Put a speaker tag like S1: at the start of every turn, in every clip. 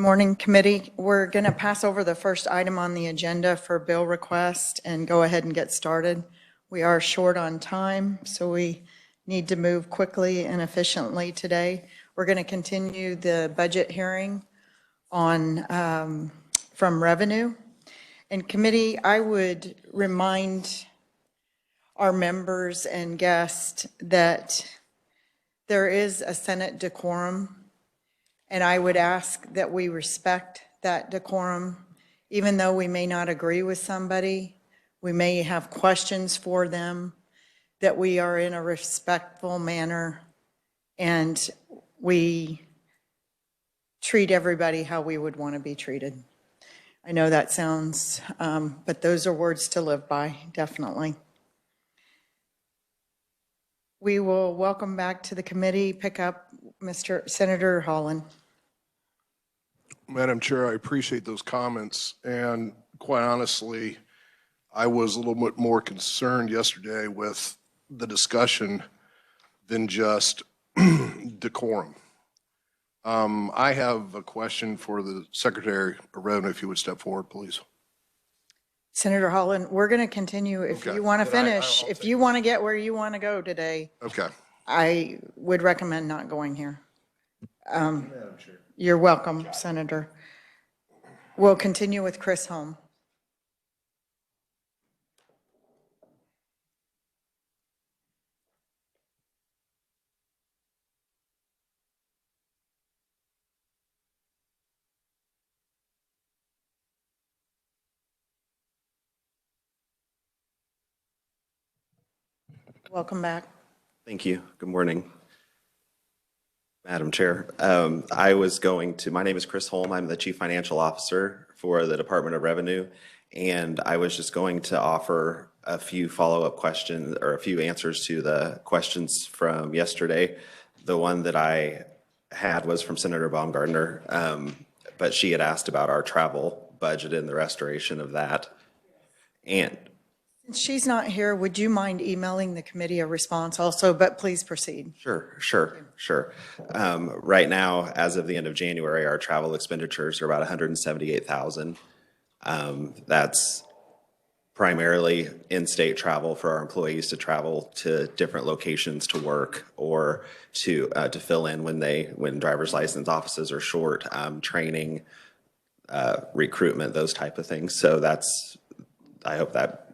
S1: Morning, committee. We're going to pass over the first item on the agenda for bill request and go ahead and get started. We are short on time, so we need to move quickly and efficiently today. We're going to continue the budget hearing on from revenue. And committee, I would remind our members and guests that there is a Senate decorum, and I would ask that we respect that decorum. Even though we may not agree with somebody, we may have questions for them, that we are in a respectful manner and we treat everybody how we would want to be treated. I know that sounds, but those are words to live by, definitely. We will welcome back to the committee, pick up Senator Holland.
S2: Madam Chair, I appreciate those comments, and quite honestly, I was a little bit more concerned yesterday with the discussion than just decorum. I have a question for the Secretary of Revenue, if you would step forward, please.
S1: Senator Holland, we're going to continue. If you want to finish, if you want to get where you want to go today,
S2: okay,
S1: I would recommend not going here. You're welcome, Senator. We'll continue with Chris Holm. Welcome back.
S3: Thank you. Good morning, Madam Chair. My name is Chris Holm. I'm the Chief Financial Officer for the Department of Revenue, and I was just going to offer a few follow-up questions or a few answers to the questions from yesterday. The one that I had was from Senator Baumgartner, but she had asked about our travel budget and the restoration of that. And
S1: since she's not here, would you mind emailing the committee a response also, but please proceed.
S3: Sure. Right now, as of the end of January, our travel expenditures are about $178,000. That's primarily in-state travel for our employees to travel to different locations to work or to fill in when driver's license offices are short, training, recruitment, those type of things. So I hope that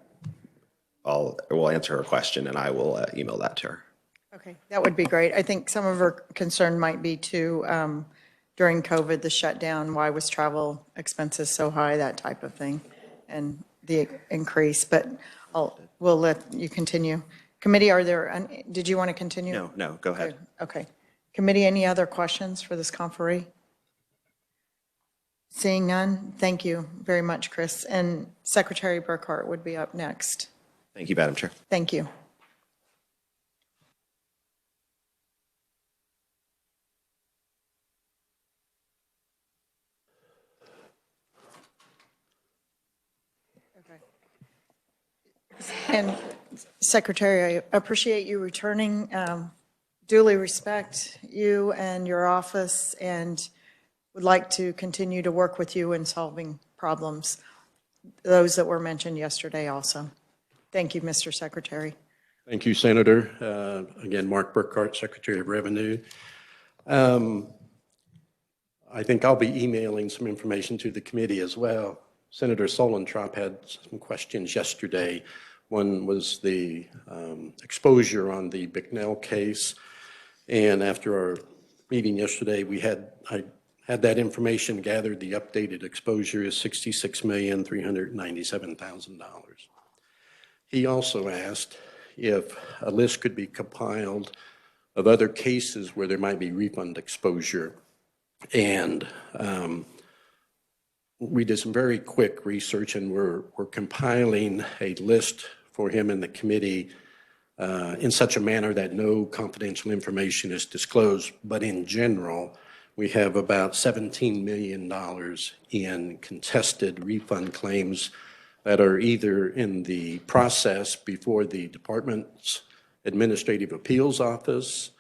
S3: will answer her question, and I will email that to her.
S1: Okay, that would be great. I think some of her concern might be too, during COVID, the shutdown, why was travel expenses so high, that type of thing, and the increase, but we'll let you continue. Committee, did you want to continue?
S3: No, go ahead.
S1: Okay. Committee, any other questions for this conferee? Seeing none, thank you very much, Chris. And Secretary Burkhart would be up next.
S3: Thank you, Madam Chair.
S1: Thank you. Okay. And Secretary, I appreciate you returning. Duly respect you and your office and would like to continue to work with you in solving problems, those that were mentioned yesterday also. Thank you, Mr. Secretary.
S4: Thank you, Senator. Again, Mark Burkhart, Secretary of Revenue. I think I'll be emailing some information to the committee as well. Senator Solentrop had some questions yesterday. One was the exposure on the Bicknell case. And after our meeting yesterday, I had that information gathered. The updated exposure is $66,397,000. He also asked if a list could be compiled of other cases where there might be refund exposure. And we did some very quick research, and we're compiling a list for him and the committee in such a manner that no confidential information is disclosed. But in general, we have about $17 million in contested refund claims that are either in the process before the Department's Administrative Appeals Office,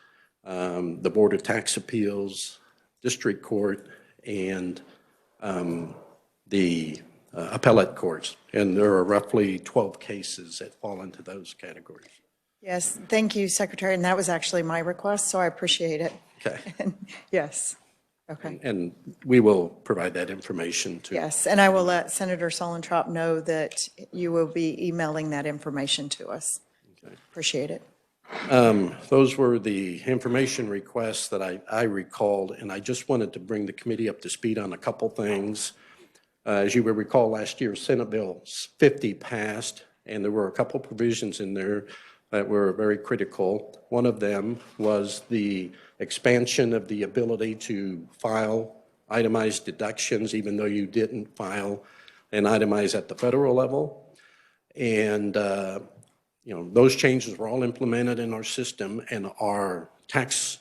S4: the Board of Tax Appeals, District Court, and the appellate courts, and there are roughly 12 cases that fall into those categories.
S1: Yes, thank you, Secretary, and that was actually my request, so I appreciate it.
S4: Okay.
S1: Yes, okay.
S4: And we will provide that information to.
S1: Yes, and I will let Senator Solentrop know that you will be emailing that information to us. Appreciate it.
S4: Those were the information requests that I recalled, and I just wanted to bring the committee up to speed on a couple things. As you will recall, last year, Senate Bill 50 passed, and there were a couple provisions in there that were very critical. One of them was the expansion of the ability to file itemized deductions, even though you didn't file and itemize at the federal level. And those changes were all implemented in our system, and our tax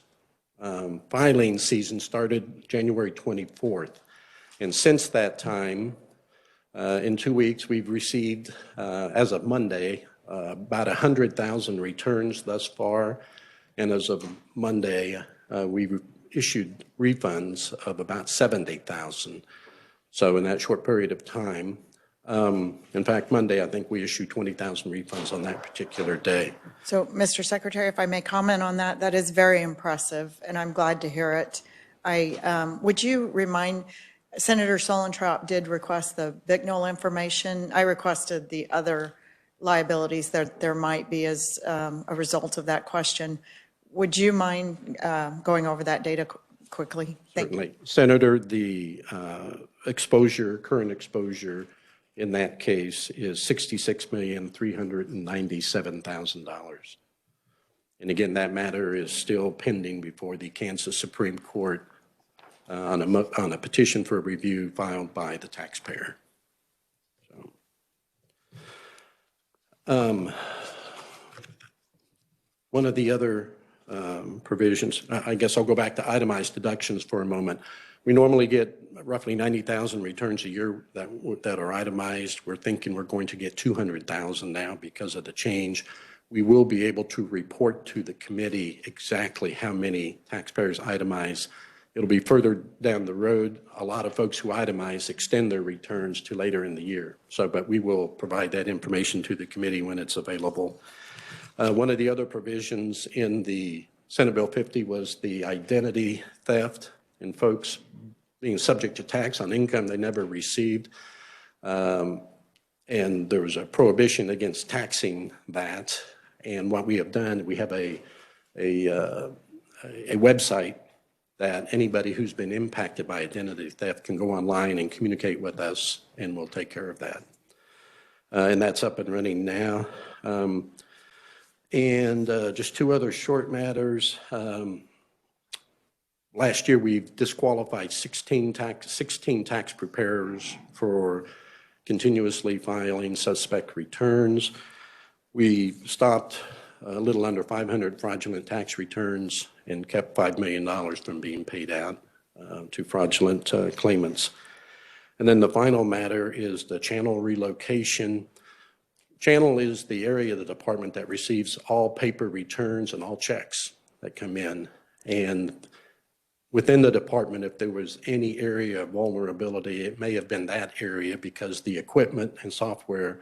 S4: filing season started January 24th. And since that time, in 2 weeks, we've received, as of Monday, about 100,000 returns thus far. And as of Monday, we've issued refunds of about 70,000. So in that short period of time, in fact, Monday, I think we issued 20,000 refunds on that particular day.
S1: So, Mr. Secretary, if I may comment on that, that is very impressive, and I'm glad to hear it. Would you remind, Senator Solentrop did request the Bicknell information. I requested the other liabilities that there might be as a result of that question. Would you mind going over that data quickly? Thank you.
S4: Certainly. Senator, the current exposure in that case is $66,397,000. And again, that matter is still pending before the Kansas Supreme Court on a petition for review filed by the taxpayer. So, one of the other provisions, I guess I'll go back to itemized deductions for a moment. We normally get roughly 90,000 returns a year that are itemized. We're thinking we're going to get 200,000 now because of the change. We will be able to report to the committee exactly how many taxpayers itemize. It'll be further down the road. A lot of folks who itemize extend their returns to later in the year. But we will provide that information to the committee when it's available. One of the other provisions in the Senate Bill 50 was the identity theft and folks being subject to tax on income they never received. And there was a prohibition against taxing that. And what we have done, we have a website that anybody who's been impacted by identity theft can go online and communicate with us, and we'll take care of that. And that's up and running now. Just two other short matters. Last year, we've disqualified 16 tax preparers for continuously filing suspect returns. We stopped a little under 500 fraudulent tax returns and kept $5 million from being paid out to fraudulent claimants. And then the final matter is the channel relocation. Channel is the area of the department that receives all paper returns and all checks that come in. And within the department, if there was any area of vulnerability, it may have been that area because the equipment and software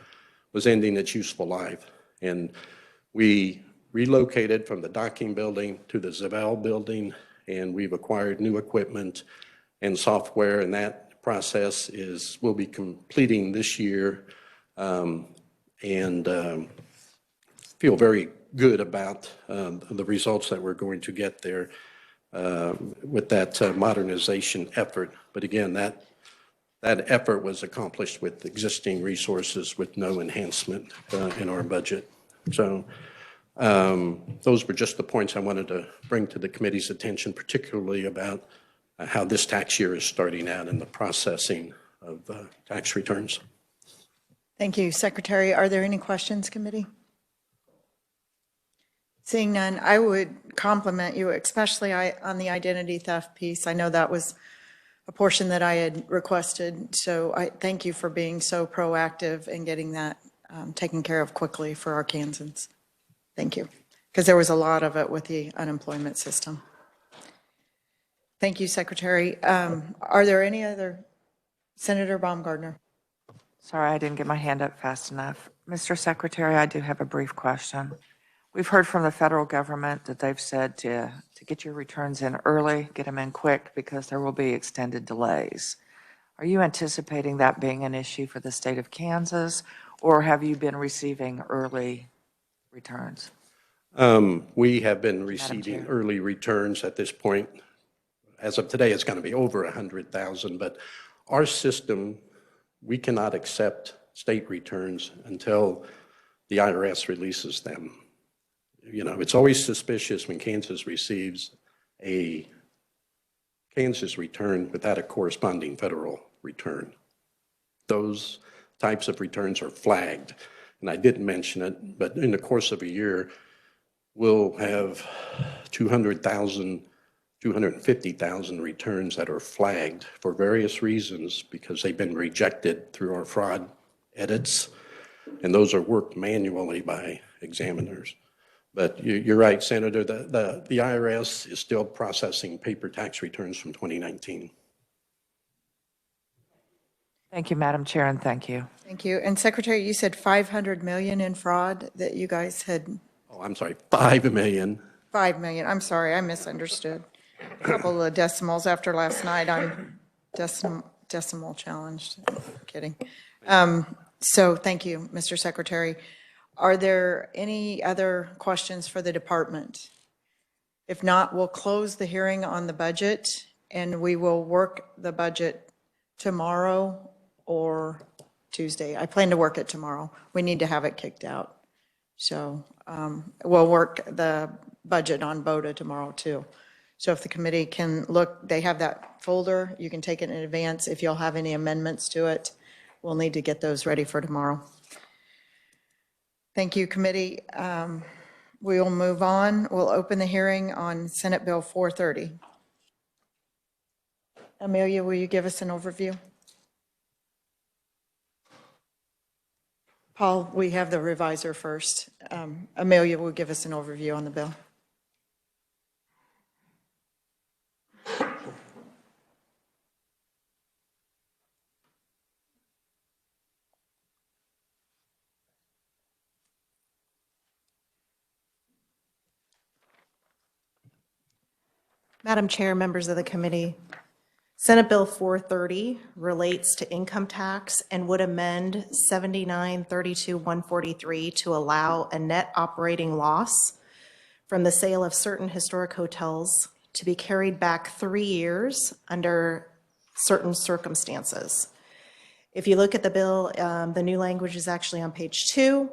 S4: was ending its useful life. And we relocated from the docking building to the Zaval building, and we've acquired new equipment and software, and that process will be completing this year. Feel very good about the results that we're going to get there with that modernization effort. But again, that effort was accomplished with existing resources with no enhancement in our budget. So those were just the points I wanted to bring to the committee's attention, particularly about how this tax year is starting out in the processing of tax returns.
S1: Thank you, Secretary. Are there any questions, committee? Seeing none, I would compliment you, especially on the identity theft piece. I know that was a portion that I had requested, so I thank you for being so proactive in getting that taken care of quickly for our Kansans. Thank you, because there was a lot of it with the unemployment system. Thank you, Secretary. Are there any other Senator Baumgardner.
S5: Sorry, I didn't get my hand up fast enough. Mr. Secretary, I do have a brief question. We've heard from the federal government that they've said to get your returns in early, get them in quick, because there will be extended delays. Are you anticipating that being an issue for the state of Kansas, or have you been receiving early returns?
S4: We have been receiving
S5: Chair.
S4: early returns at this point. As of today, it's going to be over 100,000, but our system, we cannot accept state returns until the IRS releases them. You know, it's always suspicious when Kansas receives a Kansas return without a corresponding federal return. Those types of returns are flagged, and I didn't mention it, but in the course of a year, we'll have 200,000, 250,000 returns that are flagged for various reasons because they've been rejected through our fraud edits, and those are worked manually by examiners. But you're right, Senator, the IRS is still processing paper tax returns from 2019.
S5: Thank you, Madam Chair, and thank you.
S1: Thank you. And Secretary, you said 500 million in fraud that you guys had,
S4: Oh, I'm sorry, 5 million.
S1: 5 million. I'm sorry, I misunderstood. A couple of decimals after last night, I'm decimal challenged. Kidding. So thank you, Mr. Secretary. Are there any other questions for the department? If not, we'll close the hearing on the budget, and we will work the budget tomorrow or Tuesday. I plan to work it tomorrow. We need to have it kicked out. So we'll work the budget on BOTA tomorrow too. So if the committee can look, they have that folder, you can take it in advance. If you'll have any amendments to it, we'll need to get those ready for tomorrow. Thank you, committee. We will move on. We'll open the hearing on Senate Bill 430. Amelia, will you give us an overview? Paul, we have the reviser first. Amelia will give us an overview on the bill.
S6: Madam Chair, members of the committee, Senate Bill 430 relates to income tax and would amend 7932-143 to allow a net operating loss from the sale of certain historic hotels to be carried back 3 years under certain circumstances. If you look at the bill, the new language is actually on page 2.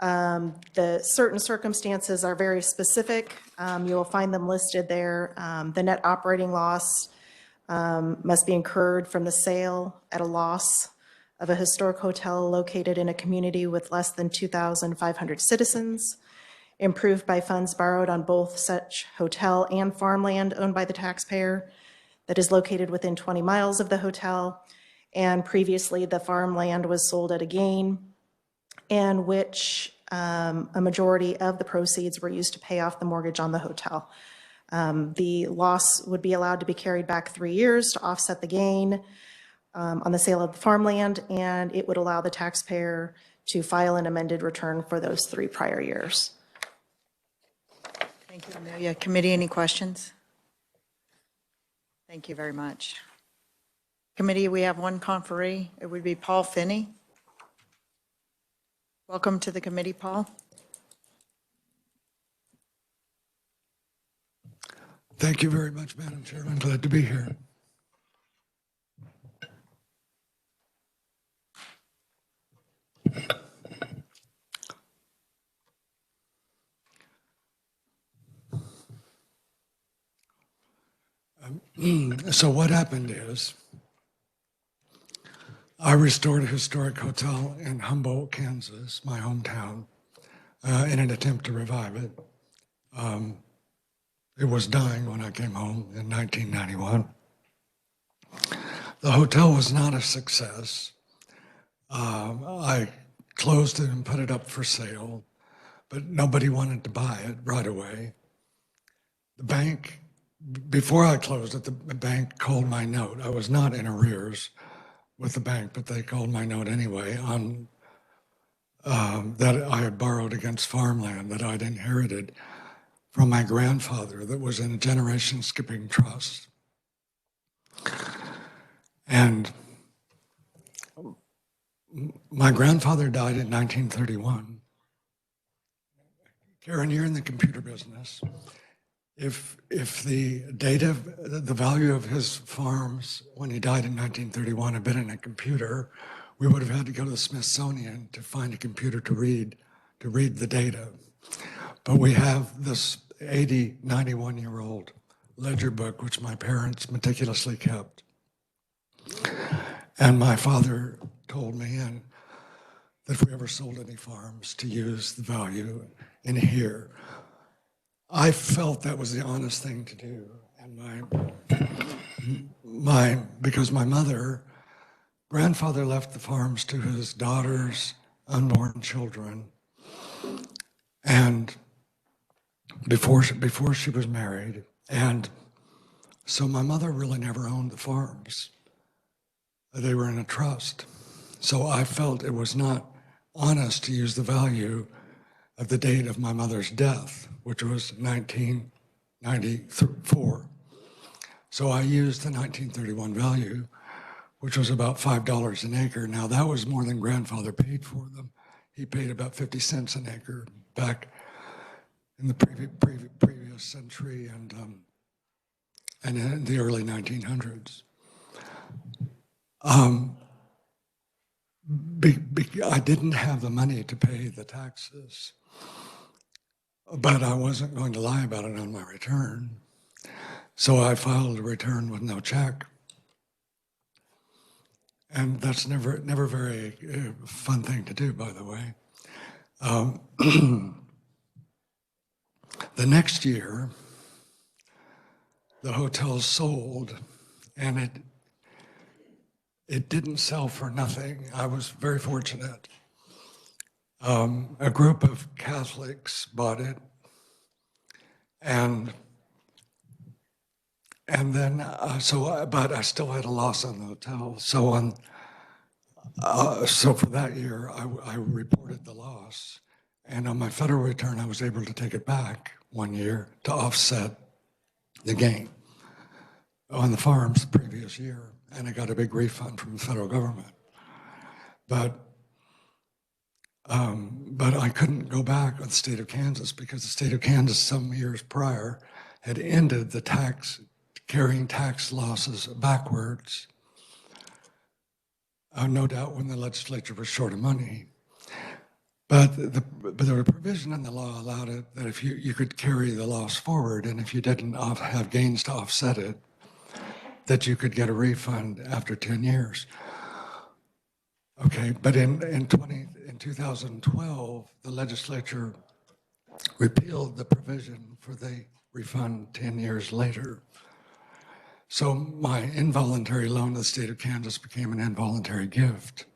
S6: The certain circumstances are very specific. You will find them listed there. The net operating loss must be incurred from the sale at a loss of a historic hotel located in a community with less than 2,500 citizens, improved by funds borrowed on both such hotel and farmland owned by the taxpayer that is located within 20 miles of the hotel, and previously the farmland was sold at a gain, and which a majority of the proceeds were used to pay off the mortgage on the hotel. The loss would be allowed to be carried back 3 years to offset the gain on the sale of the farmland, and it would allow the taxpayer to file an amended return for those 3 prior years.
S1: Thank you, Amelia. Committee, any questions? Thank you very much. Committee, we have one conferee. It would be Paul Finney. Welcome to the committee, Paul.
S7: Thank you very much, Madam Chairman. Glad to be here. So what happened is I restored a historic hotel in Humboldt, Kansas, my hometown, in an attempt to revive it. It was dying when I came home in 1991. The hotel was not a success. I closed it and put it up for sale, but nobody wanted to buy it right away. The bank, before I closed it, the bank called my note. I was not in arrears with the bank, but they called my note anyway on that I had borrowed against farmland that I'd inherited from my grandfather that was in a generation skipping trust. And my grandfather died in 1931. Karen, you're in the computer business. If the data, the value of his farms when he died in 1931 had been in a computer, we would have had to go to the Smithsonian to find a computer to read the data. But we have this 80, 91-year-old ledger book, which my parents meticulously kept. And my father told me that if we ever sold any farms, to use the value in here. I felt that was the honest thing to do. And because my grandfather left the farms to his daughter's unborn children. And before she was married. And so my mother really never owned the farms. They were in a trust. So I felt it was not honest to use the value of the date of my mother's death, which was 1994. So I used the 1931 value, which was about $5 an acre. Now that was more than grandfather paid for them. He paid about 50 cents an acre back in the previous century and in the early 1900s. I didn't have the money to pay the taxes, but I wasn't going to lie about it on my return. So I filed a return with no check. And that's never very fun thing to do, by the way. The next year, the hotel sold, and it didn't sell for nothing. I was very fortunate. A group of Catholics bought it, and then but I still had a loss on the hotel. So for that year, I reported the loss, and on my federal return, I was able to take it back 1 year to offset the gain on the farms the previous year, and I got a big refund from the federal government. But I couldn't go back with the state of Kansas because the state of Kansas some years prior had ended the carrying tax losses backwards. No doubt when the legislature was short of money. But there was a provision in the law allowed it that if you could carry the loss forward, and if you didn't have gains to offset it, that you could get a refund after 10 years. Okay, but in 2012, the legislature repealed the provision for the refund 10 years later. So my involuntary loan to the state of Kansas became an involuntary gift.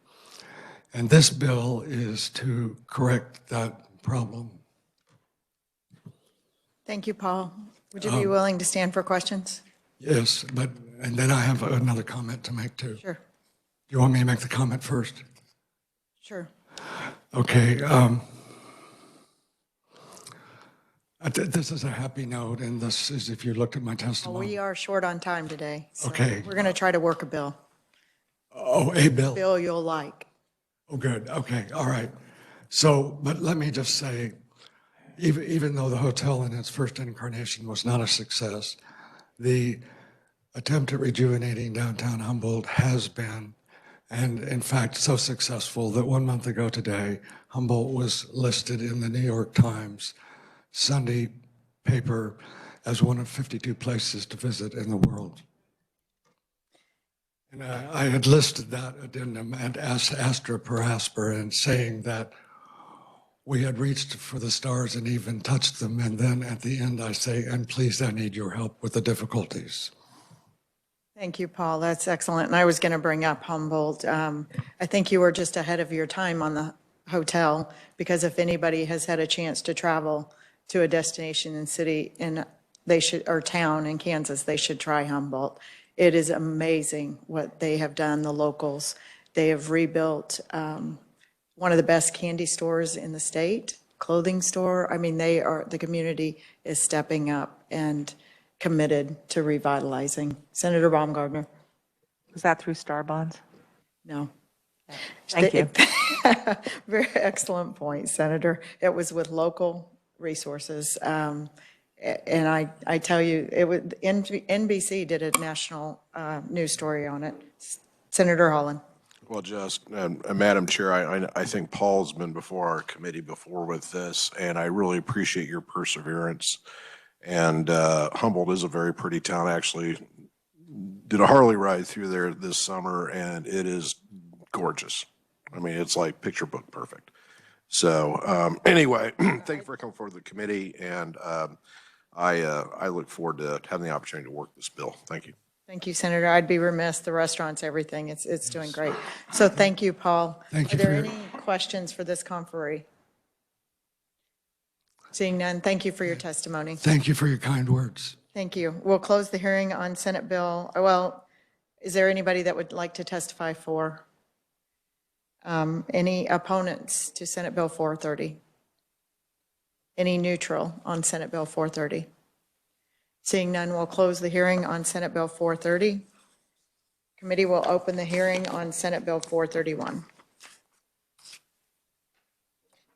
S7: And this bill is to correct that problem.
S1: Thank you, Paul. Would you be willing to stand for questions?
S7: Yes, and then I have another comment to make too.
S1: Sure.
S7: Do you want me to make the comment first?
S1: Sure.
S7: Okay. This is a happy note, and this is if you looked at my
S1: Well,
S7: testimony.
S1: we are short on time today. So
S7: Okay.
S1: we're going to try to work a bill.
S7: Oh, a bill.
S1: Bill you'll like.
S7: Oh, good. Okay. All right. So, but let me just say, even though the hotel in its first incarnation was not a success, the attempt at rejuvenating downtown Humboldt has been, and in fact, so successful that 1 month ago today, Humboldt was listed in the New York Times Sunday paper as one of 52 places to visit in the world. And I had listed that addendum and astra per aspera and saying that we had reached for the stars and even touched them. And then at the end, I say, and please, I need your help with the difficulties.
S1: Thank you, Paul. That's excellent. And I was going to bring up Humboldt. I think you were just ahead of your time on the hotel, because if anybody has had a chance to travel to a destination in city or town in Kansas, they should try Humboldt. It is amazing what they have done, the locals. They have rebuilt one of the best candy stores in the state, clothing store. I mean, the community is stepping up and committed to revitalizing. Senator Baumgardner?
S5: Was that through Star Bonds?
S1: No.
S5: Thank you.
S1: Very excellent point, Senator. It was with local resources. And I tell you, NBC did a national news story on it. Senator Holland.
S2: Well, Madam Chair, I think Paul's been before our committee before with this, and I really appreciate your perseverance. And Humboldt is a very pretty town. Actually, did a Harley ride through there this summer, and it is gorgeous. I mean, it's like picture book perfect. So anyway, thank you for coming forward to the committee, and I look forward to having the opportunity to work this bill. Thank you.
S1: Thank you, Senator. I'd be remiss. The restaurants, everything, it's doing great. So thank you, Paul.
S7: Thank you
S1: Are there
S7: for
S1: any questions for this conferee? Seeing none, thank you for your testimony.
S7: Thank you for your kind words.
S1: Thank you. We'll close the hearing on Senate Bill. Well, is there anybody that would like to testify for? Any opponents to Senate Bill 430? Any neutral on Senate Bill 430? Seeing none, we'll close the hearing on Senate Bill 430. Committee will open the hearing on Senate Bill 431.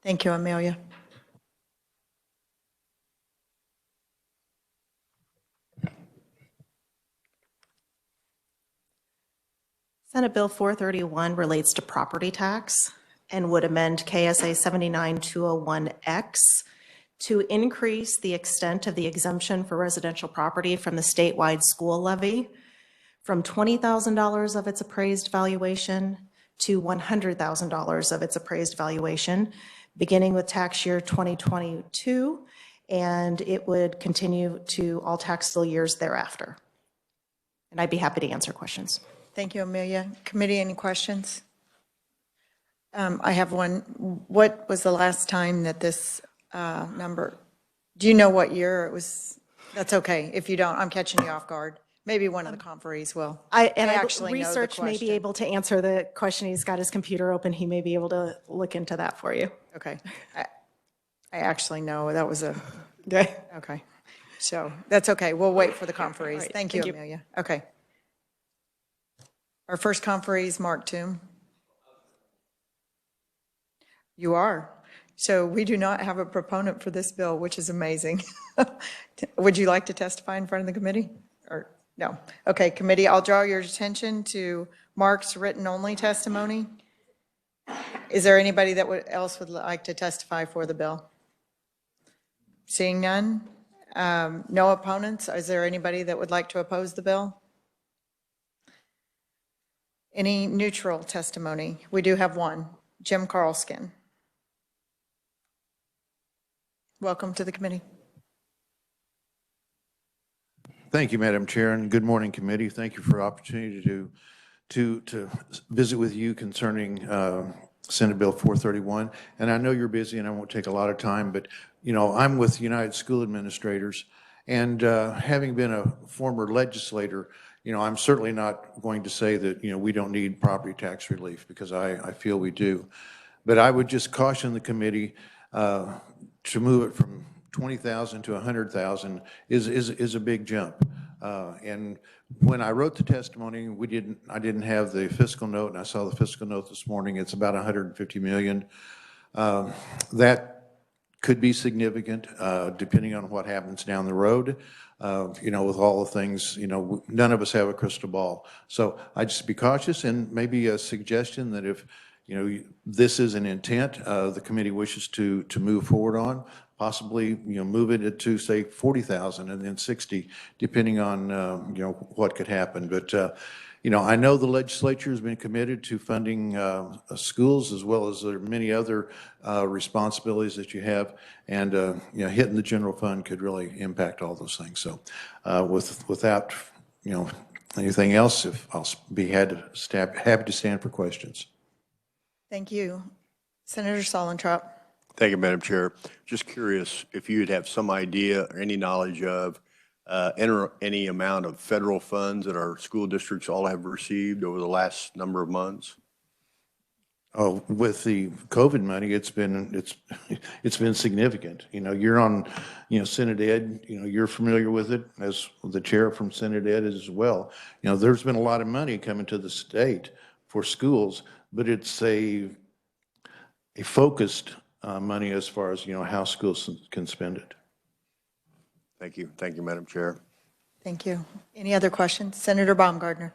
S1: Thank you, Amelia.
S6: Senate Bill 431 relates to property tax and would amend KSA 79201X to increase the extent of the exemption for residential property from the statewide school levy from $20,000 of its appraised valuation to $100,000 of its appraised valuation, beginning with tax year 2022, and it would continue to all taxable years thereafter. And I'd be happy to answer questions.
S1: Thank you, Amelia. Committee, any questions? I have one. What was the last time that this number, do you know what year it was? That's okay. If you don't, I'm catching you off guard. Maybe one of the conferees will.
S6: Research may be able to answer the question. He's got his computer open. He may be able to look into that for you.
S1: Okay. I actually know that was okay. So that's okay. We'll wait for the conferees.
S6: Right.
S1: Thank you,
S6: Thank you.
S1: Amelia. Okay. Our first conferee is Mark Toom. You are. So we do not have a proponent for this bill, which is amazing. Would you like to testify in front of the committee? Or no? Okay, committee, I'll draw your attention to Mark's written only testimony. Is there anybody that else would like to testify for the bill? Seeing none? No opponents? Is there anybody that would like to oppose the bill? Any neutral testimony? We do have one. Jim Carlskin. Welcome to the committee.
S8: Thank you, Madam Chair, and good morning, committee. Thank you for the opportunity to visit with you concerning Senate Bill 431. And I know you're busy and I won't take a lot of time, but you know, I'm with United School Administrators, and having been a former legislator, you know, I'm certainly not going to say that, you know, we don't need property tax relief, because I feel we do. But I would just caution the committee to move it from 20,000 to 100,000 is a big jump. And when I wrote the testimony, I didn't have the fiscal note, and I saw the fiscal note this morning. It's about 150 million. That could be significant depending on what happens down the road. You know, with all the things, you know, none of us have a crystal ball. So I just be cautious, and maybe a suggestion that if, you know, this is an intent the committee wishes to move forward on, possibly, you know, move it to say 40,000 and then 60, depending on, you know, what could happen. But, you know, I know the legislature has been committed to funding schools, as well as there are many other responsibilities that you have, and, you know, hitting the general fund could really impact all those things. So without, you know, anything else, I'll be happy to stand for questions.
S1: Thank you. Senator Solentrop.
S9: Thank you, Madam Chair. Just curious if you'd have some idea or any knowledge of enter any amount of federal funds that our school districts all have received over the last number of months?
S8: Oh, with the COVID money, it's been significant. You know, you're on, Senate Ed, you're familiar with it as the chair from Senate Ed as well. You know, there's been a lot of money coming to the state for schools, but it's a focused money as far as, how schools can spend it.
S9: Thank you. Thank you, Madam Chair.
S1: Thank you. Any other questions? Senator Baumgardner.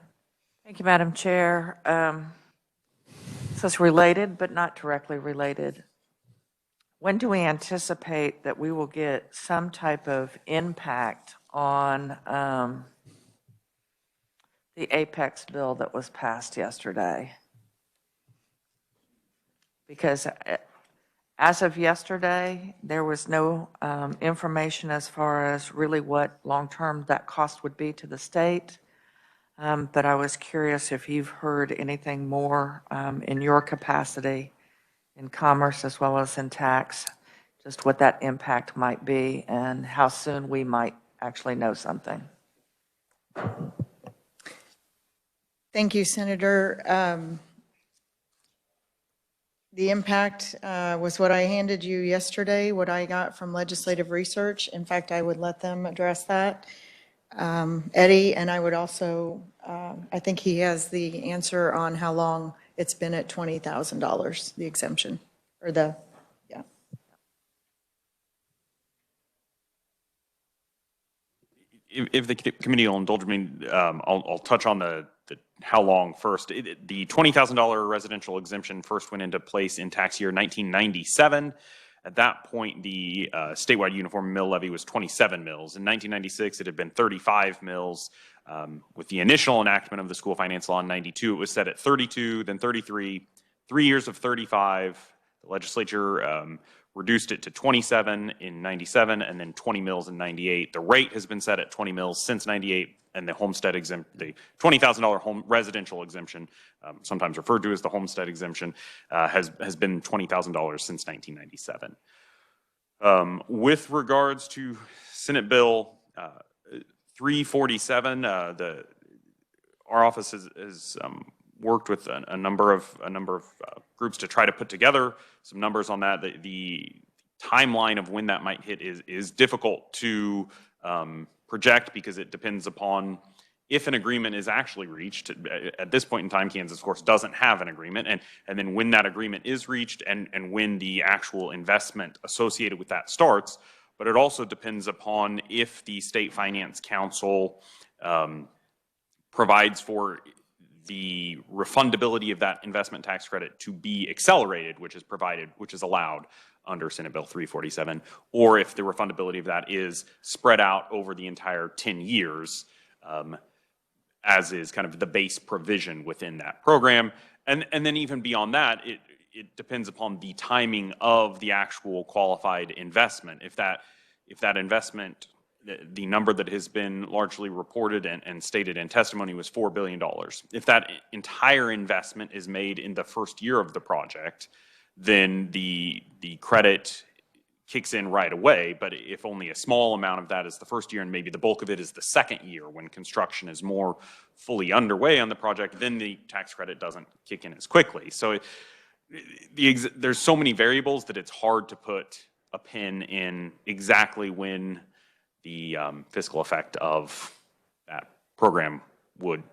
S5: Thank you, Madam Chair. So it's related, but not directly related. When do we anticipate that we will get some type of impact on the Apex bill that was passed yesterday? Because as of yesterday, there was no information as far as really what long-term that cost would be to the state. But I was curious if you've heard anything more in your capacity in commerce as well as in tax, just what that impact might be and how soon we might actually know something.
S1: Thank you, Senator. The impact was what I handed you yesterday, what I got from legislative research. In fact, I would let them address that. Eddie, and I would also, I think he has the answer on how long it's been at $20,000, the exemption, or the, yeah.
S10: If the committee will indulge me, I'll touch on the how long first. The $20,000 residential exemption first went into place in tax year 1997. At that point, the statewide uniform mill levy was 27 mills. In 1996, it had been 35 mills. With the initial enactment of the school finance law in 92, it was set at 32, then 33, 3 years of 35. The legislature reduced it to 27 in 97 and then 20 mills in 98. The rate has been set at 20 mills since 98, and the homestead the $20,000 home residential exemption, sometimes referred to as the homestead exemption, has been $20,000 since 1997. With regards to Senate Bill 347, our office has worked with a number of groups to try to put together some numbers on that. The timeline of when that might hit is difficult to project because it depends upon if an agreement is actually reached. At this point in time, Kansas, of course, doesn't have an agreement, and then when that agreement is reached and when the actual investment associated with that starts. But it also depends upon if the State Finance Council provides for the refundability of that investment tax credit to be accelerated, which is allowed under Senate Bill 347, or if the refundability of that is spread out over the entire 10 years, as is kind of the base provision within that program. And then even beyond that, it depends upon the timing of the actual qualified investment. If that investment, the number that has been largely reported and stated in testimony was $4 billion. If that entire investment is made in the first year of the project, then the credit kicks in right away. But if only a small amount of that is the first year and maybe the bulk of it is the second year when construction is more fully underway on the project, then the tax credit doesn't kick in as quickly. So there's so many variables that it's hard to put a pin in exactly when the fiscal effect of that program would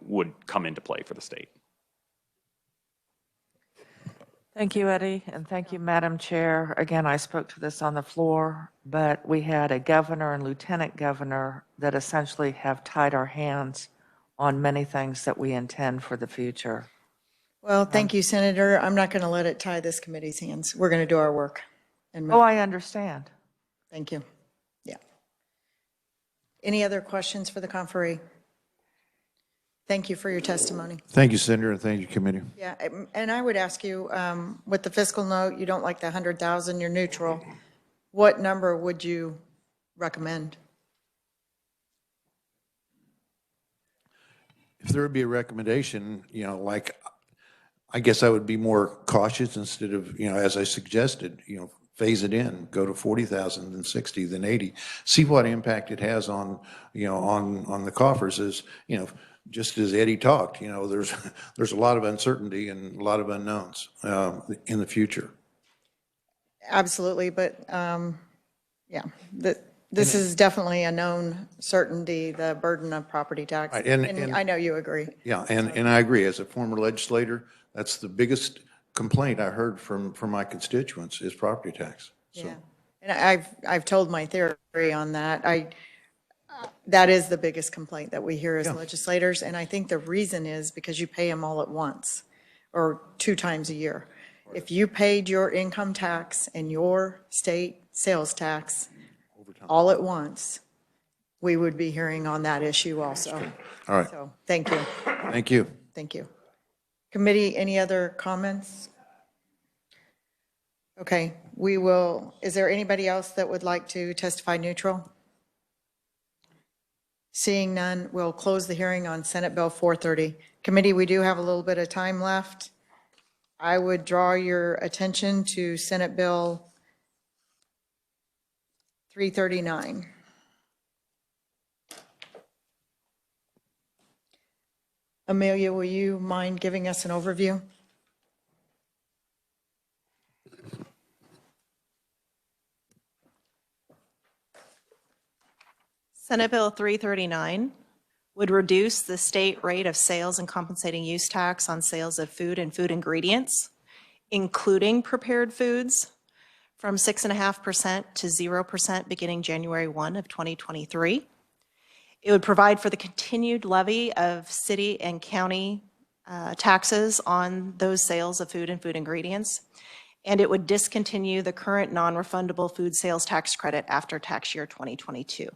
S10: come into play for the state.
S5: Thank you, Eddie, and thank you, Madam Chair. Again, I spoke to this on the floor, but we had a governor and lieutenant governor that essentially have tied our hands on many things that we intend for the future.
S1: Well, thank you, Senator. I'm not going to let it tie this committee's hands. We're going to do our work. And
S5: Oh, I understand.
S1: thank you. Yeah. Any other questions for the conferee? Thank you for your testimony.
S8: Thank you, Senator, and thank you, committee.
S1: Yeah, and I would ask you, with the fiscal note, you don't like the 100,000, you're neutral. What number would you recommend?
S8: If there would be a recommendation, I guess I would be more cautious instead of, as I suggested, phase it in, go to 40,000, then 60, then 80. See what impact it has on, on the coffers is, just as Eddie talked, there's a lot of uncertainty and a lot of unknowns in the future.
S1: Absolutely, but yeah, this is definitely a known certainty, the burden of property tax.
S8: Right,
S1: And I know you agree.
S8: Yeah, and I agree. As a former legislator, that's the biggest complaint I heard from my constituents is property tax. So,
S1: Yeah. And I've told my theory on that. That is the biggest complaint that we hear as
S8: Yeah.
S1: legislators. And I think the reason is because you pay them all at once or 2 times a year. If you paid your income tax and your state sales tax all at once, we would be hearing on that issue also.
S8: all right,
S1: So, thank you.
S8: thank you.
S1: Thank you. Committee, any other comments? Okay, is there anybody else that would like to testify neutral? Seeing none, we'll close the hearing on Senate Bill 430. Committee, we do have a little bit of time left. I would draw your attention to Senate Bill 339. Amelia, will you mind giving us an overview?
S6: Senate Bill 339 would reduce the state rate of sales and compensating use tax on sales of food and food ingredients, including prepared foods, from 6.5% to 0% beginning January 1 of 2023. It would provide for the continued levy of city and county taxes on those sales of food and food ingredients, and it would discontinue the current non-refundable food sales tax credit after tax year 2022.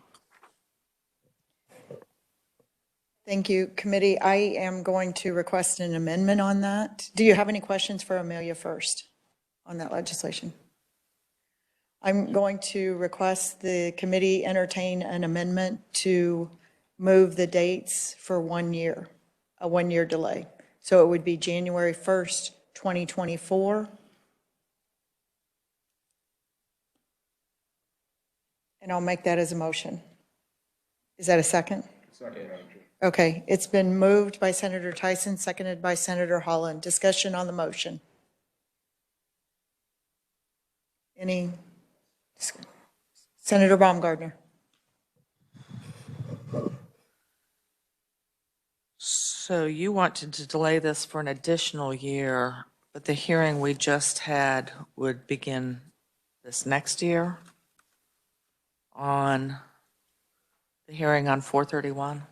S1: Thank you, committee. I am going to request an amendment on that. Do you have any questions for Amelia first on that legislation? I'm going to request the committee entertain an amendment to move the dates for 1 year, a 1-year delay. So it would be January 1st, 2024. And I'll make that as a motion. Is that a second? Second. Okay, it's been moved by Senator Tyson, seconded by Senator Holland. Discussion on the motion. Any? Senator Baumgardner.
S5: So you wanted to delay this for an additional year, but the hearing we just had would begin this next year on the hearing on 431?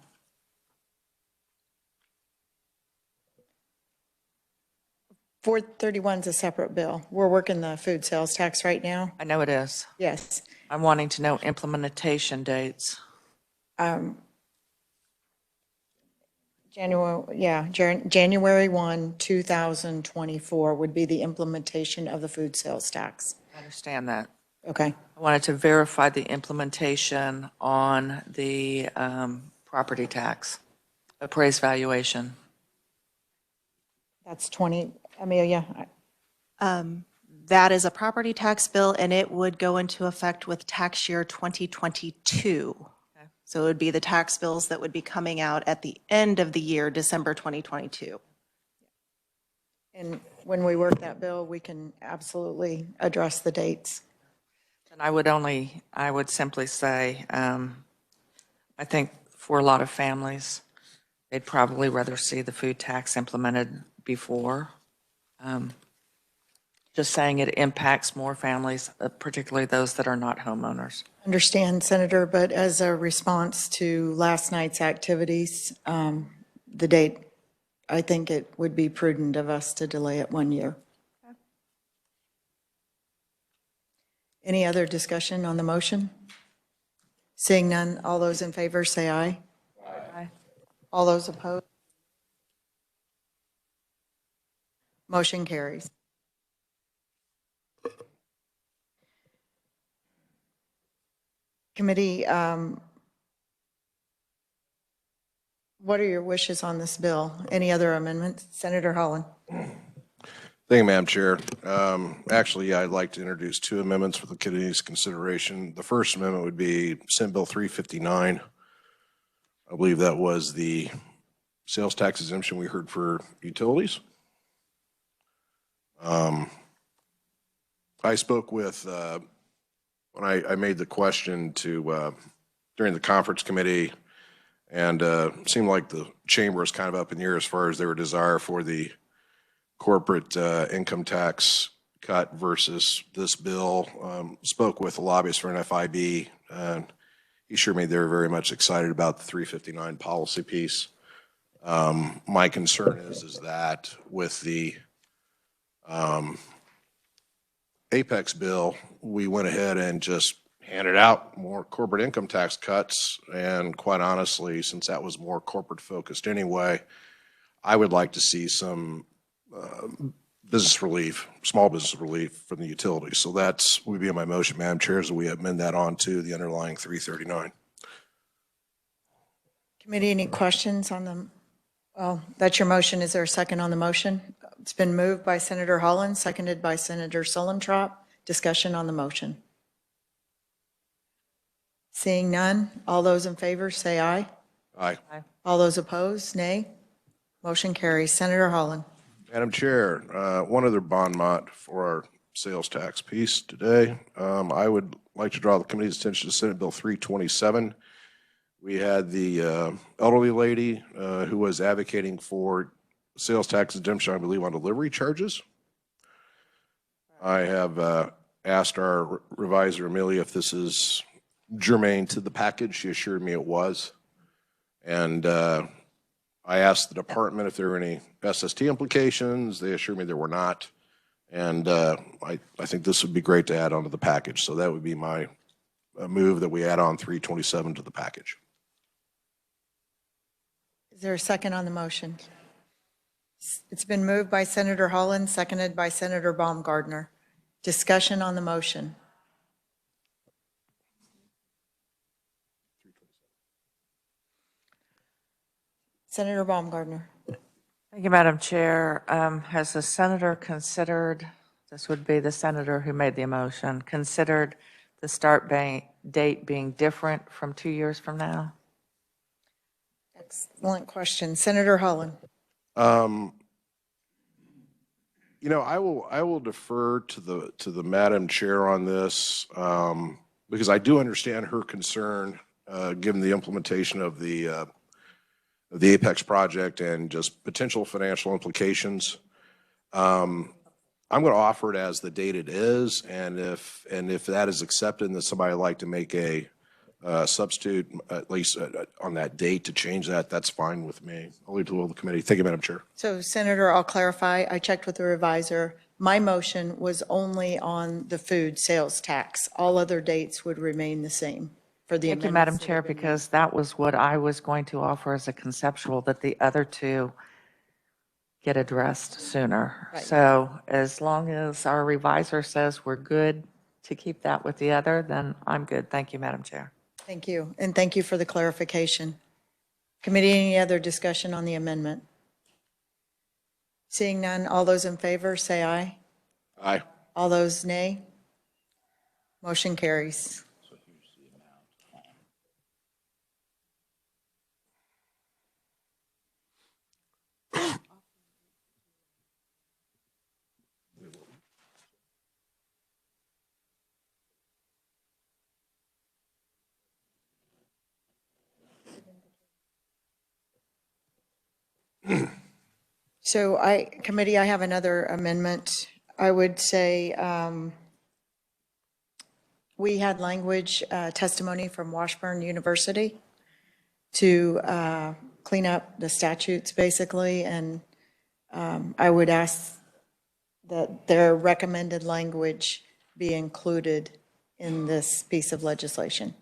S1: 431 is a separate bill. We're working the food sales tax right now.
S5: I know it is.
S1: Yes.
S5: I'm wanting to know implementation dates.
S1: January 1, 2024 would be the implementation of the food sales tax.
S5: I understand that.
S1: Okay.
S5: I wanted to verify the implementation on the property tax appraised valuation.
S1: That's 20, Amelia.
S6: That is a property tax bill, and it would go into effect with tax year 2022.
S5: Okay.
S6: So it would be the tax bills that would be coming out at the end of the year, December 2022.
S1: And when we work that bill, we can absolutely address the dates.
S5: And I would simply say, I think for a lot of families, they'd probably rather see the food tax implemented before. Just saying it impacts more families, particularly those that are not homeowners.
S1: Understand, Senator, but as a response to last night's activities, the date, I think it would be prudent of us to delay it 1 year. Any other discussion on the motion? Seeing none, all those in favor say aye.
S5: Aye.
S1: All those opposed? Motion carries. Committee, what are your wishes on this bill? Any other amendments? Senator Holland.
S2: Thank you, Madam Chair. Actually, I'd like to introduce two amendments for the committee's consideration. The first amendment would be Senate Bill 359. I believe that was the sales tax exemption we heard for utilities. I spoke with, when I made the question to, during the conference committee, and it seemed like the chamber is kind of up in the air as far as their desire for the corporate income tax cut versus this bill. Spoke with a lobbyist for an FIB, and he assured me they're very much excited about the 359 policy piece. My concern is that with the Apex bill, we went ahead and just handed out more corporate income tax cuts, and quite honestly, since that was more corporate focused anyway, I would like to see some business relief, small business relief from the utilities. So that's would be my motion, Madam Chair, as we amend that on to the underlying 339.
S1: Committee, any questions on the, well, that's your motion. Is there a second on the motion? It's been moved by Senator Holland, seconded by Senator Solentrop. Discussion on the motion. Seeing none, all those in favor say aye.
S2: Aye.
S1: All those opposed, nay. Motion carries. Senator Holland.
S2: Madam Chair, one other bon mot for our sales tax piece today. I would like to draw the committee's attention to Senate Bill 327. We had the elderly lady who was advocating for sales tax exemption, I believe, on delivery charges. I have asked our reviser, Amelia, if this is germane to the package. She assured me it was. And I asked the department if there were any SST implications. They assured me there were not. And I think this would be great to add onto the package. So that would be my move, that we add on 327 to the package.
S1: Is there a second on the motion? It's been moved by Senator Holland, seconded by Senator Baumgardner. Discussion on the motion. Senator Baumgardner.
S5: Thank you, Madam Chair. Has the senator considered, this would be the senator who made the motion, considered the start date being different from 2 years from now?
S1: Excellent question. Senator Holland.
S2: You know, I will defer to the Madam Chair on this, because I do understand her concern, given the implementation of the Apex project and just potential financial implications. I'm going to offer it as the date it is, and if that is accepted, and that somebody would like to make a substitute, at least on that date, to change that, that's fine with me. I'll leave it to the committee. Thank you, Madam Chair.
S1: So Senator, I'll clarify. I checked with the reviser. My motion was only on the food sales tax. All other dates would remain the same for the
S5: Thank you,
S1: amendments.
S5: Madam
S1: that
S5: Chair,
S1: have been
S5: because that was what I was going to offer as a conceptual, that the other two get addressed sooner.
S1: Right.
S5: So as long as our reviser says we're good to keep that with the other, then I'm good. Thank you, Madam Chair.
S1: Thank you, and thank you for the clarification. Committee, any other discussion on the amendment? Seeing none, all those in favor say aye.
S2: Aye.
S1: All those nay. Motion carries. So committee, I have another amendment. I would say we had language testimony from Washburn University to clean up the statutes, basically, and I would ask that their recommended language be included in this piece of legislation.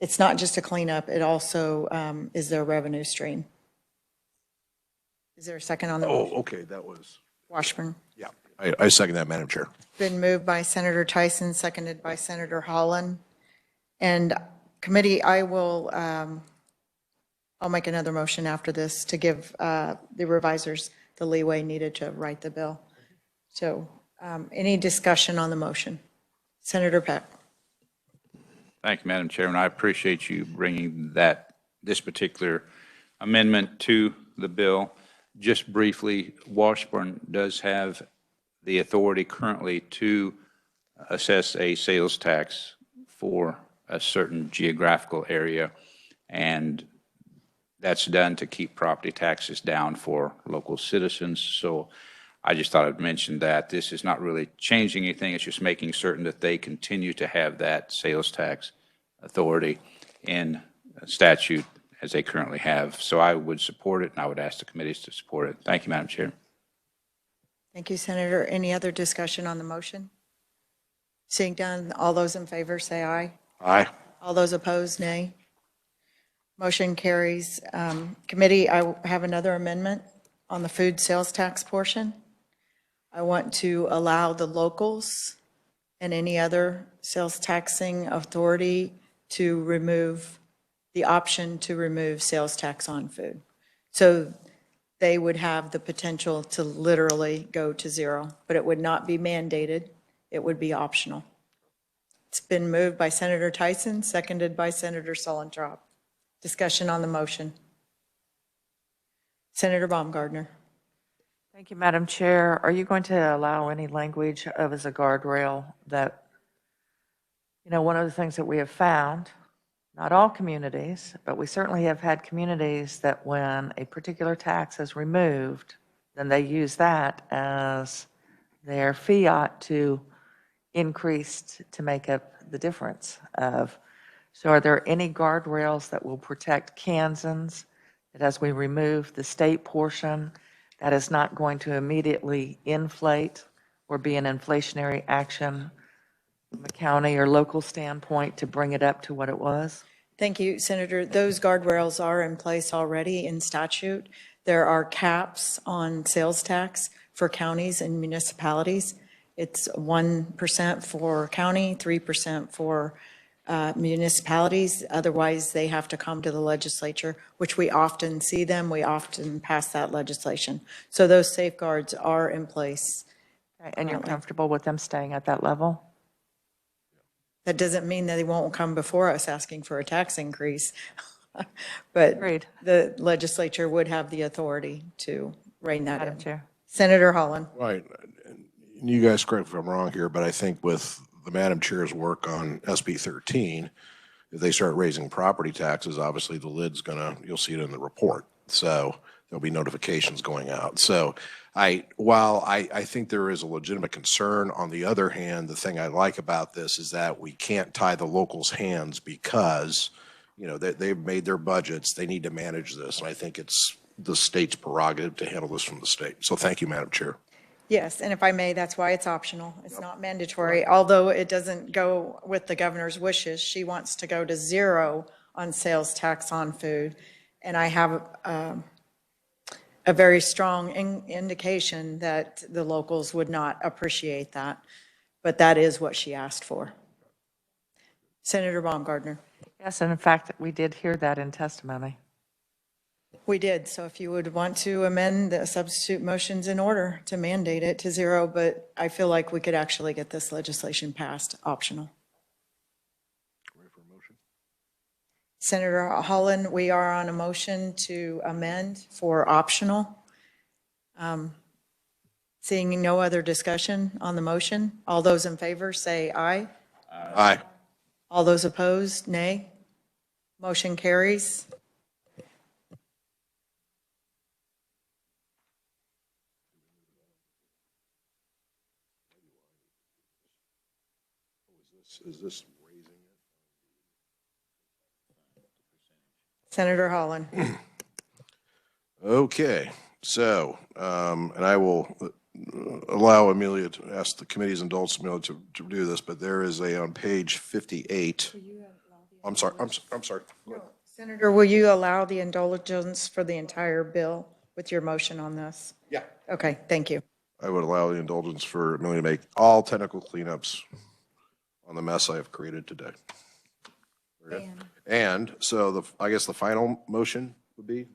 S1: It's not just a cleanup, it also is their revenue stream. Is there a second on the motion?
S2: Oh, okay, that was,
S1: Washburn.
S2: yeah. I second that, Madam Chair.
S1: Been moved by Senator Tyson, seconded by Senator Holland. And committee, I'll make another motion after this to give the revisers the leeway needed to write the bill. So any discussion on the motion? Senator Peck.
S11: Thank you, Madam Chairman. I appreciate you bringing this particular amendment to the bill. Just briefly, Washburn does have the authority currently to assess a sales tax for a certain geographical area, and that's done to keep property taxes down for local citizens. So I just thought I'd mention that. This is not really changing anything. It's just making certain that they continue to have that sales tax authority in statute as they currently have. So I would support it, and I would ask the committees to support it. Thank you, Madam Chair.
S1: Thank you, Senator. Any other discussion on the motion? Seeing done, all those in favor say aye.
S2: Aye.
S1: All those opposed, nay. Motion carries. Committee, I have another amendment on the food sales tax portion. I want to allow the locals and any other sales taxing authority to remove the option to remove sales tax on food. So they would have the potential to literally go to zero, but it would not be mandated. It would be optional. It's been moved by Senator Tyson, seconded by Senator Sollentrop. Discussion on the motion. Senator Baumgardner.
S5: Thank you, Madam Chair. Are you going to allow any language of as a guardrail that, one of the things that we have found, not all communities, but we certainly have had communities that when a particular tax is removed, then they use that as their fiat to increase to make up the difference of. So are there any guardrails that will protect Kansans, that as we remove the state portion, that is not going to immediately inflate or be an inflationary action from a county or local standpoint to bring it up to what it was?
S1: Thank you, Senator. Those guardrails are in place already in statute. There are caps on sales tax for counties and municipalities. It's 1% for county, 3% for municipalities. Otherwise, they have to come to the legislature, which we often see them. We often pass that legislation. So those safeguards are in place.
S5: And you're comfortable with them staying at that level?
S1: That doesn't mean that they won't come before us asking for a tax increase. But
S5: Agreed.
S1: the legislature would have the authority to rein that
S5: Madam
S1: in.
S5: Chair.
S1: Senator Holland.
S2: Right. And you guys correct me if I'm wrong here, but I think with the Madam Chair's work on SB 13, if they start raising property taxes, obviously the lid's you'll see it in the report. So there'll be notifications going out. So while I think there is a legitimate concern, on the other hand, the thing I like about this is that we can't tie the locals' hands because, they've made their budgets. They need to manage this. And I think it's the state's prerogative to handle this from the state. So thank you, Madam Chair.
S1: Yes, and if I may, that's why it's optional. It's not mandatory, although it doesn't go with the governor's wishes. She wants to go to zero on sales tax on food. And I have a very strong indication that the locals would not appreciate that. But that is what she asked for. Senator Baumgardner.
S5: Yes, and in fact, we did hear that in testimony.
S1: We did. So if you would want to amend the substitute motions in order to mandate it to zero, but I feel like we could actually get this legislation passed optional.
S2: Ready for a motion?
S1: Senator Holland, we are on a motion to amend for optional. Seeing no other discussion on the motion, all those in favor say aye.
S2: Aye.
S1: All those opposed, nay. Motion carries.
S2: Is this raising it?
S1: Senator Holland.
S2: Okay, so, and I will allow Amelia to ask the committee's indulgence, Amelia, to do this, but there is on page 58. I'm sorry. Go ahead.
S1: Senator, will you allow the indulgence for the entire bill with your motion on this?
S2: Yeah.
S1: Okay, thank you.
S2: I would allow the indulgence for Amelia to make all technical cleanups on the mess I have created today. And so I guess the final motion would be,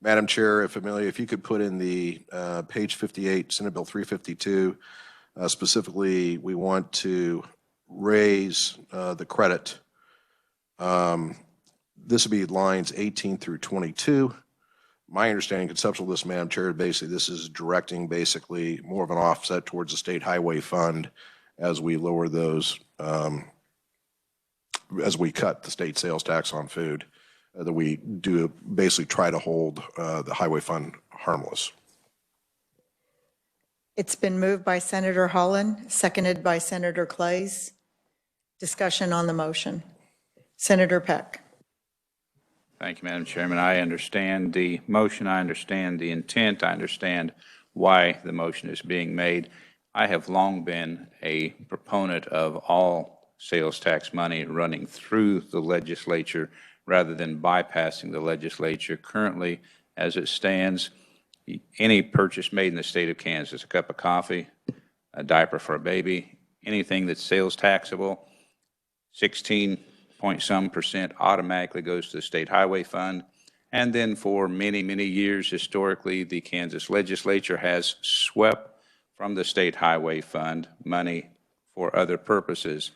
S2: Madam Chair, if Amelia, if you could put in the page 58, Senate Bill 352, specifically, we want to raise the credit. This would be lines 18 through 22. My understanding, conceptual of this, Madam Chair, basically this is directing basically more of an offset towards the state highway fund as we lower those, as we cut the state sales tax on food, that we do basically try to hold the highway fund harmless.
S1: It's been moved by Senator Holland, seconded by Senator Clays. Discussion on the motion. Senator Peck.
S11: Thank you, Madam Chairman. I understand the motion. I understand the intent. I understand why the motion is being made. I have long been a proponent of all sales tax money running through the legislature rather than bypassing the legislature. Currently, as it stands, any purchase made in the state of Kansas, a cup of coffee, a diaper for a baby, anything that's sales taxable, 16-point-some% automatically goes to the state highway fund. And then for many, many years, historically, the Kansas legislature has swept from the state highway fund money for other purposes.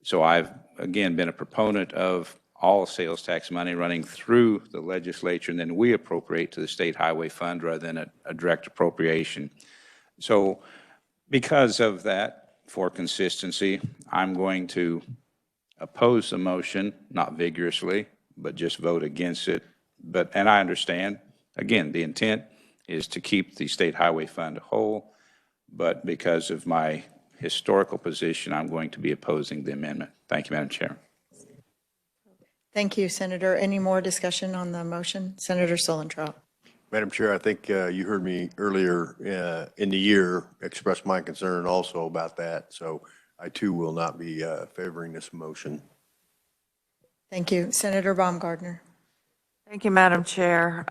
S11: So I've, again, been a proponent of all sales tax money running through the legislature, and then we appropriate to the state highway fund rather than a direct appropriation. So because of that, for consistency, I'm going to oppose the motion, not vigorously, but just vote against it. And I understand, again, the intent is to keep the state highway fund whole, but because of my historical position, I'm going to be opposing the amendment. Thank you, Madam Chair.
S1: Thank you, Senator. Any more discussion on the motion? Senator Solentrout.
S9: Madam Chair, I think you heard me earlier in the year express my concern also about that. So I too will not be favoring this motion.
S1: Thank you. Senator Baumgardner.
S5: Thank you, Madam Chair.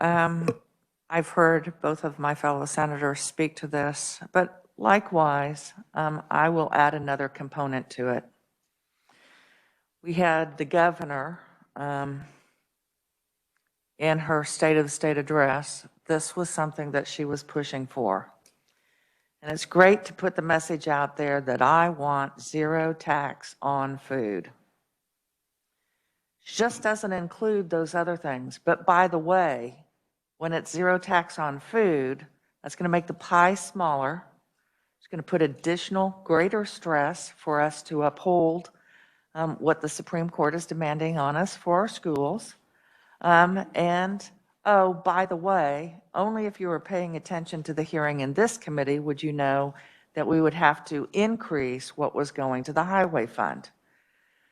S5: I've heard both of my fellow senators speak to this, but likewise, I will add another component to it. We had the governor in her State of the State address. This was something that she was pushing for. And it's great to put the message out there that I want zero tax on food. She just doesn't include those other things. But by the way, when it's zero tax on food, that's going to make the pie smaller. It's going to put additional, greater stress for us to uphold what the Supreme Court is demanding on us for our schools. And, oh, by the way, only if you were paying attention to the hearing in this committee would you know that we would have to increase what was going to the highway fund.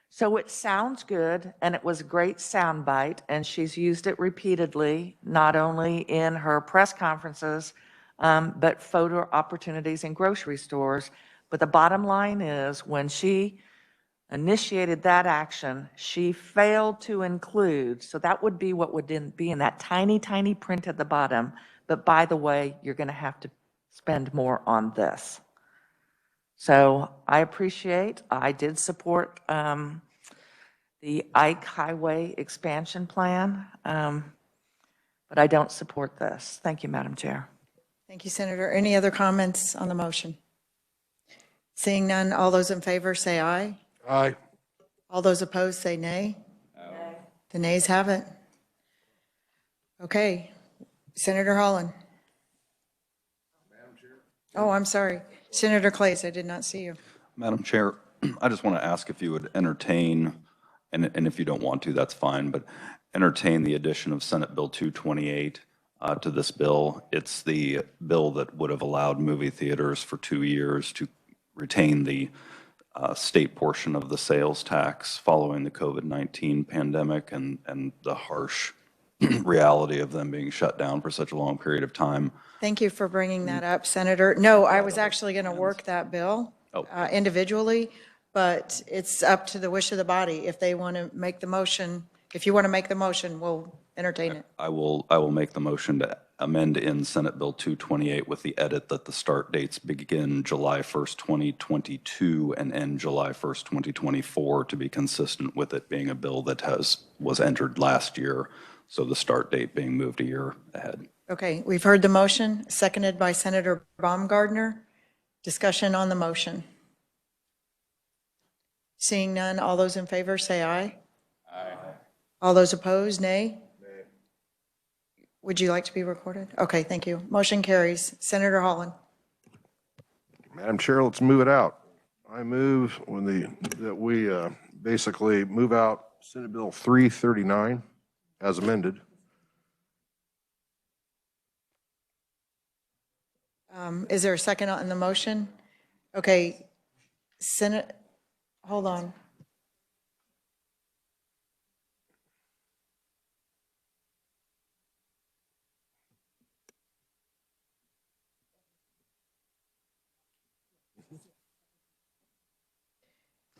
S5: So it sounds good, and it was a great soundbite, and she's used it repeatedly, not only in her press conferences, but photo opportunities in grocery stores. But the bottom line is, when she initiated that action, she failed to include, so that would be what would be in that tiny, tiny print at the bottom. But by the way, you're going to have to spend more on this. So I did support the Ike Highway expansion plan, but I don't support this. Thank you, Madam Chair.
S1: Thank you, Senator. Any other comments on the motion? Seeing none, all those in favor say aye.
S2: Aye.
S1: All those opposed say nay. Nay. The nays have it. Okay. Senator Holland. Oh, I'm sorry. Senator Clays, I did not see you.
S12: Madam Chair, I just want to ask if you would entertain, and if you don't want to, that's fine, but entertain the addition of Senate Bill 228 to this bill. It's the bill that would have allowed movie theaters for 2 years to retain the state portion of the sales tax following the COVID-19 pandemic and the harsh reality of them being shut down for such a long period of time.
S1: Thank you for bringing that up, Senator. No, I was actually going to work that bill individually, but it's up to the wish of the body. If they want to make the motion, if you want to make the motion, we'll entertain it.
S12: I will make the motion to amend in Senate Bill 228 with the edit that the start dates begin July 1st, 2022 and end July 1st, 2024 to be consistent with it being a bill that was entered last year. So the start date being moved a year ahead.
S1: Okay, we've heard the motion, seconded by Senator Baumgardner. Discussion on the motion. Seeing none, all those in favor say aye. Aye. All those opposed, nay? Nay. Would you like to be recorded? Okay, thank you. Motion carries. Senator Holland.
S2: Madam Chair, let's move it out. I move that we basically move out Senate Bill 339 as amended.
S1: Is there a second on the motion? Okay, Senate, hold on.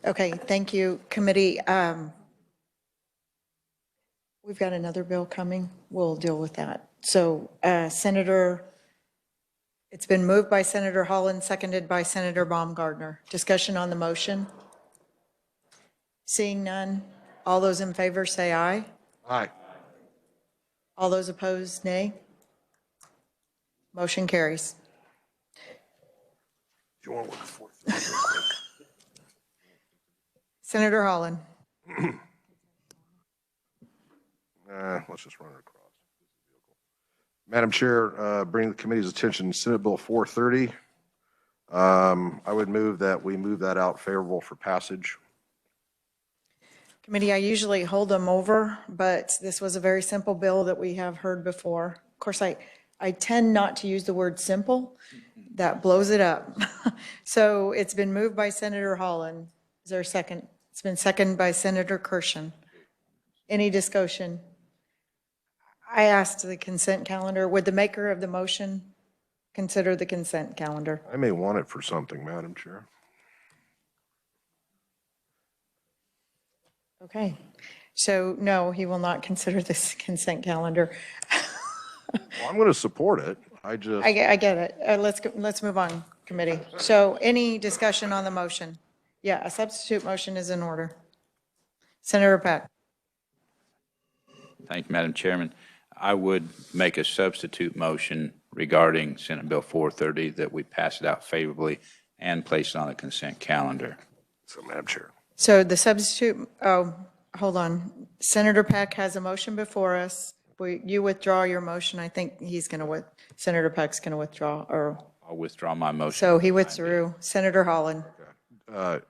S1: Okay, thank you, committee. We've got another bill coming. We'll deal with that. So Senator, it's been moved by Senator Holland, seconded by Senator Baumgardner. Discussion on the motion. Seeing none, all those in favor say aye.
S2: Aye.
S1: All those opposed, nay. Motion carries.
S2: Do you want to look for
S1: Senator Holland.
S2: let's just run it across. Madam Chair, bring the committee's attention Senate Bill 430. I would move that we move that out favorable for passage.
S1: Committee, I usually hold them over, but this was a very simple bill that we have heard before. Of course, I tend not to use the word simple. That blows it up. So it's been moved by Senator Holland. Is there a second? It's been seconded by Senator Kirshen. Any discussion? I asked the consent calendar. Would the maker of the motion consider the consent calendar?
S2: I may want it for something, Madam Chair.
S1: Okay. So no, he will not consider this consent calendar.
S2: Well, I'm going to support it. I
S1: get it. Let's move on, committee. So any discussion on the motion? Yeah, a substitute motion is in order. Senator Peck.
S11: Thank you, Madam Chairman. I would make a substitute motion regarding Senate Bill 430 that we pass it out favorably and place it on the consent calendar.
S2: So, Madam Chair.
S1: So the substitute, oh, hold on. Senator Peck has a motion before us. You withdraw your motion. I think Senator Peck's going to withdraw, or.
S11: I'll withdraw my motion.
S1: So he withdrew. Senator Holland.
S2: I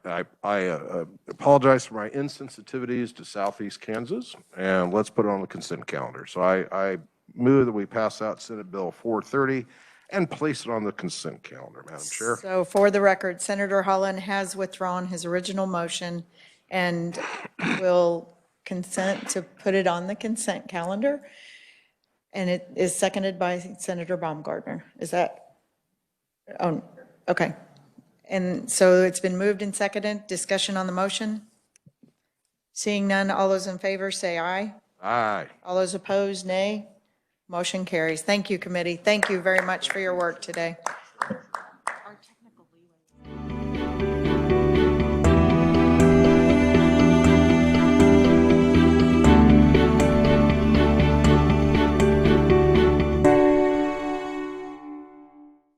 S2: apologize for my insensitivities to Southeast Kansas, and let's put it on the consent calendar. So I move that we pass out Senate Bill 430 and place it on the consent calendar, Madam Chair.
S1: So for the record, Senator Holland has withdrawn his original motion and will consent to put it on the consent calendar. And it is seconded by Senator Baumgardner. Is that? Oh, okay. And so it's been moved and seconded. Discussion on the motion? Seeing none, all those in favor say aye.
S2: Aye.
S1: All those opposed, nay. Motion carries. Thank you, committee. Thank you very much for your work today.